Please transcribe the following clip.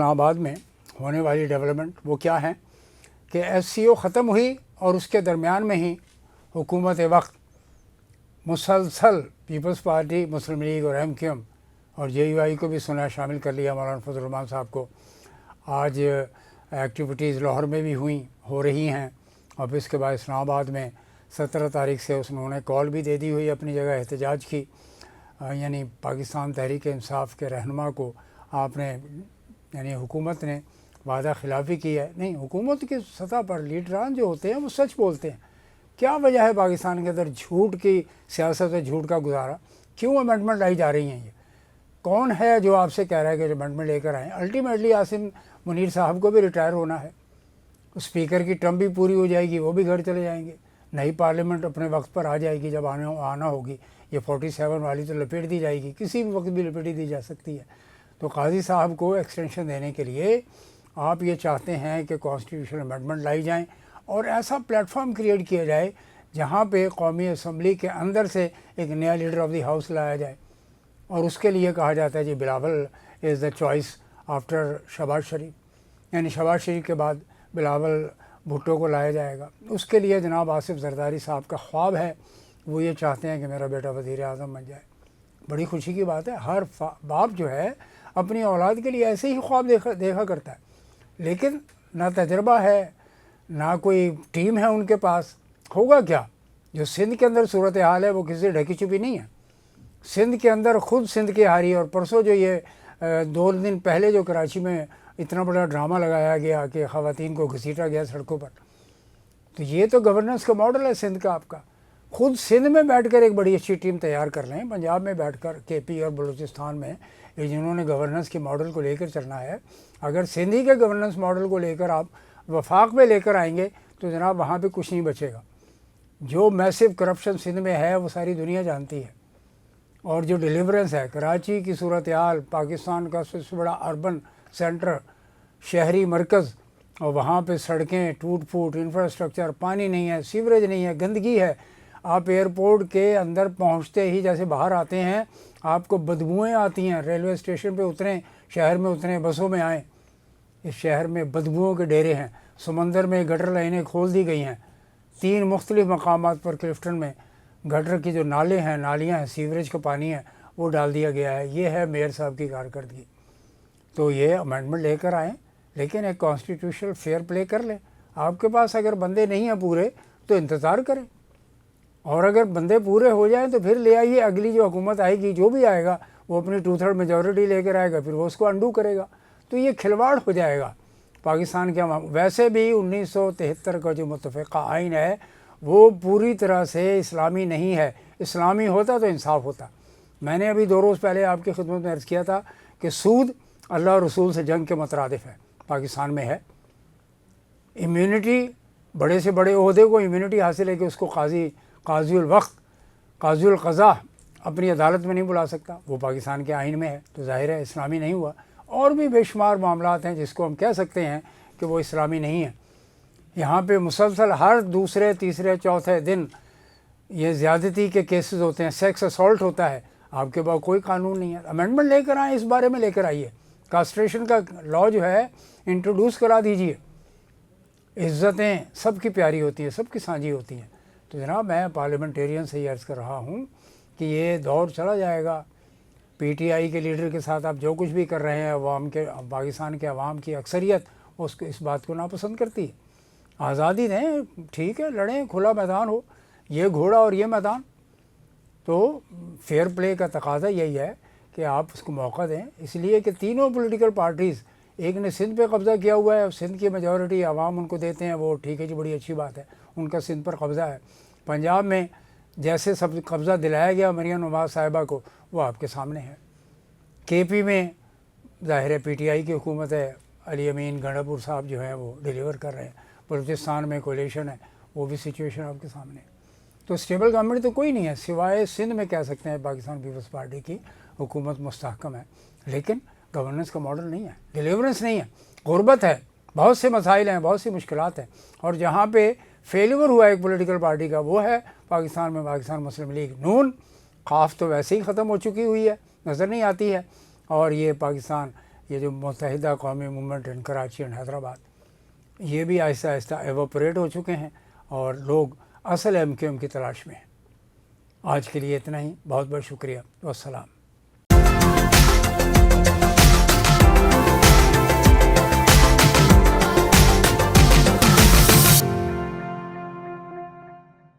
اسلام آباد میں ہونے والی ڈیولپمنٹ وہ کیا ہیں کہ ایس سی او ختم ہوئی اور اس کے درمیان میں ہی حکومت وقت مسلسل پیپلز پارٹی، مسلم لیگ اور ایم کیو ایم اور جے یو آئی کو بھی سنا شامل کر لیا مولانا فضل الرحمان صاحب کو۔ آج ایکٹیویٹیز لاہور میں بھی ہو رہی ہیں اور پھر اس کے بعد اسلام آباد میں 17 تاریخ سے انہوں نے کال بھی دے دی ہوئی اپنی جگہ احتجاج کی، یعنی پاکستان تحریک انصاف کے رہنما کو آپ نے یعنی حکومت نے وعدہ خلافی کی ہے۔ نہیں، حکومت کی سطح پر لیڈران جو ہوتے ہیں وہ سچ بولتے ہیں۔ کیا وجہ ہے پاکستان کے اندر جھوٹ کی سیاست ہے، جھوٹ کا گزارا؟ کیوں امینڈمنٹ لائی جا رہی ہیں؟ یہ کون ہے جو آپ سے کہہ رہا ہے کہ امینڈمنٹ لے کر آئیں؟ الٹیمیٹلی عاصم منیر صاحب کو بھی ریٹائر ہونا ہے، اسپیکر کی ٹرم بھی پوری ہو جائے گی، وہ بھی گھر چلے جائیں گے، نئی پارلیمنٹ اپنے وقت پر آ جائے گی جب آنا ہوگی۔ یہ 47 والی تو لپیٹ دی جائے گی، کسی بھی وقت بھی لپیٹ دی جا سکتی ہے۔ تو قاضی صاحب کو ایکسٹینشن دینے کے لیے آپ یہ چاہتے ہیں کہ کانسٹیٹیوشنل امینڈمنٹ لائی جائیں اور ایسا پلیٹ فارم کریٹ کیا جائے جہاں پہ قومی اسمبلی کے اندر سے ایک نیا لیڈر آف دی ہاؤس لایا جائے، اور اس کے لیے کہا جاتا ہے جی بلاول از دا چوائس آفٹر شہباز شریف، یعنی شہباز شریف کے بعد بلاول بھٹو کو لایا جائے گا۔ اس کے لیے جناب آصف زرداری صاحب کا خواب ہے، وہ یہ چاہتے ہیں کہ میرا بیٹا وزیر اعظم بن جائے۔ بڑی خوشی کی بات ہے، ہر باپ جو ہے اپنی اولاد کے لیے ایسے ہی خواب دیکھا کرتا ہے، لیکن نہ تجربہ ہے، نہ کوئی ٹیم ہے ان کے پاس۔ ہوگا کیا؟ جو سندھ کے اندر صورتحال ہے وہ کسی سے ڈھکی چھپی نہیں ہے۔ سندھ کے اندر خود سندھ کی ہاری، اور پرسوں جو یہ 2 دن پہلے جو کراچی میں اتنا بڑا ڈرامہ لگایا گیا کہ خواتین کو گھسیٹا گیا سڑکوں پر، تو یہ تو گورننس کا ماڈل ہے سندھ کا۔ آپ کا خود سندھ میں بیٹھ کر ایک بڑی اچھی ٹیم تیار کر لیں، پنجاب میں بیٹھ کر، کے پی اور بلوچستان میں، یہ جنہوں نے گورننس کے ماڈل کو لے کر چلنا ہے، اگر سندھی کے گورننس ماڈل کو لے کر آپ وفاق میں لے کر آئیں گے تو جناب وہاں پہ کچھ نہیں بچے گا۔ جو میسو کرپشن سندھ میں ہے وہ ساری دنیا جانتی ہے، اور جو ڈیلیورنس ہے کراچی کی صورتحال، پاکستان کا سب سے بڑا اربن سینٹر، شہری مرکز، اور وہاں پہ سڑکیں ٹوٹ پھوٹ، انفراسٹرکچر، پانی نہیں ہے، سیوریج نہیں ہے، گندگی ہے۔ آپ ایئرپورٹ کے اندر پہنچتے ہی جیسے باہر آتے ہیں آپ کو بدبوئیں آتی ہیں، ریلوے اسٹیشن پہ اتریں، شہر میں اتریں، بسوں میں آئیں، اس شہر میں بدبوؤں کے ڈیرے ہیں۔ سمندر میں گٹر لائنیں کھول دی گئی ہیں، 3 مختلف مقامات پر کلفٹن میں گٹر کی جو نالے ہیں، نالیاں ہیں، سیوریج کا پانی ہے، وہ ڈال دیا گیا ہے۔ یہ ہے میئر صاحب کی کارکردگی۔ تو یہ امینڈمنٹ لے کر آئیں، لیکن ایک کانسٹیٹیوشنل فیئر پلے کر لیں۔ آپ کے پاس اگر بندے نہیں ہیں پورے تو انتظار کریں، اور اگر بندے پورے ہو جائیں تو پھر لے آئیے۔ اگلی جو حکومت آئے گی، جو بھی آئے گا، وہ اپنی 2/3 میجورٹی لے کر آئے گا، پھر وہ اس کو انڈو کرے گا، تو یہ کھلواڑ ہو جائے گا پاکستان کے عوام۔ ویسے بھی 1973 کا جو متفقہ آئین ہے وہ پوری طرح سے اسلامی نہیں ہے۔ اسلامی ہوتا تو انصاف ہوتا۔ میں نے ابھی 2 روز پہلے آپ کی خدمت میں عرض کیا تھا کہ سود اللہ اور رسول سے جنگ کے مترادف ہے، پاکستان میں ہے۔ امیونٹی، بڑے سے بڑے عہدے کو امیونٹی حاصل ہے کہ اس کو قاضی الوقت، قاضی القضاء اپنی عدالت میں نہیں بلا سکتا، وہ پاکستان کے آئین میں ہے، تو ظاہر ہے اسلامی نہیں ہوا۔ اور بھی بے شمار معاملات ہیں جس کو ہم کہہ سکتے ہیں کہ وہ اسلامی نہیں ہیں۔ یہاں پہ مسلسل ہر دوسرے، تیسرے، چوتھے دن یہ زیادتی کے کیسز ہوتے ہیں، سیکس اسالٹ ہوتا ہے۔ آپ کے پاس کوئی قانون نہیں ہے۔ امینڈمنٹ لے کر آئیں، اس بارے میں لے کر آئیے، کاسٹریشن کا لا جو ہے انٹروڈیوس کرا دیجئے۔ عزتیں سب کی پیاری ہوتی ہیں، سب کی سانجھی ہوتی ہیں۔ تو جناب میں پارلیمنٹیرین سے یہ عرض کر رہا ہوں کہ یہ دور چلا جائے گا۔ پی ٹی آئی کے لیڈر کے ساتھ آپ جو کچھ بھی کر رہے ہیں، پاکستان کے عوام کی اکثریت اس بات کو ناپسند کرتی ہے۔ آزادی دیں، ٹھیک ہے، لڑیں، کھلا میدان ہو، یہ گھوڑا اور یہ میدان۔ تو فیئر پلے کا تقاضا یہی ہے کہ آپ اس کو موقع دیں، اس لیے کہ تینوں پولیٹیکل پارٹیز، ایک نے سندھ پہ قبضہ کیا ہوا ہے، سندھ کی میجورٹی عوام ان کو دیتے ہیں، وہ ٹھیک ہے جی، بڑی اچھی بات ہے، ان کا سندھ پر قبضہ ہے۔ پنجاب میں جیسے سب قبضہ دلایا گیا مریم نواز صاحبہ کو، وہ آپ کے سامنے ہے۔ کے پی میں ظاہر ہے پی ٹی آئی کی حکومت ہے، علی امین گنڈاپور صاحب جو ہیں وہ ڈیلیور کر رہے ہیں۔ بلوچستان میں کولیشن ہے، وہ بھی سچویشن آپ کے سامنے ہے۔ تو اسٹیبل گورنمنٹ تو کوئی نہیں ہے سوائے سندھ میں، کہہ سکتے ہیں پاکستان پیپلز پارٹی کی حکومت مستحکم ہے، لیکن گورننس کا ماڈل نہیں ہے، ڈیلیورنس نہیں ہے، غربت ہے، بہت سے مسائل ہیں، بہت سی مشکلات ہیں۔ اور جہاں پہ فیلیور ہوا ایک پولیٹیکل پارٹی کا، وہ ہے پاکستان میں پاکستان مسلم لیگ نون۔ خاف تو ویسے ہی ختم ہو چکی ہوئی ہے، نظر نہیں آتی ہے، اور یہ پاکستان یہ جو متحدہ قومی movement in Karachi and Hyderabad, یہ بھی آہستہ آہستہ ایوپریٹ ہو چکے ہیں اور لوگ اصل ایم کیو ایم کی تلاش میں ہیں۔ آج کے لیے اتنا ہی، بہت بہت شکریہ، والسلام۔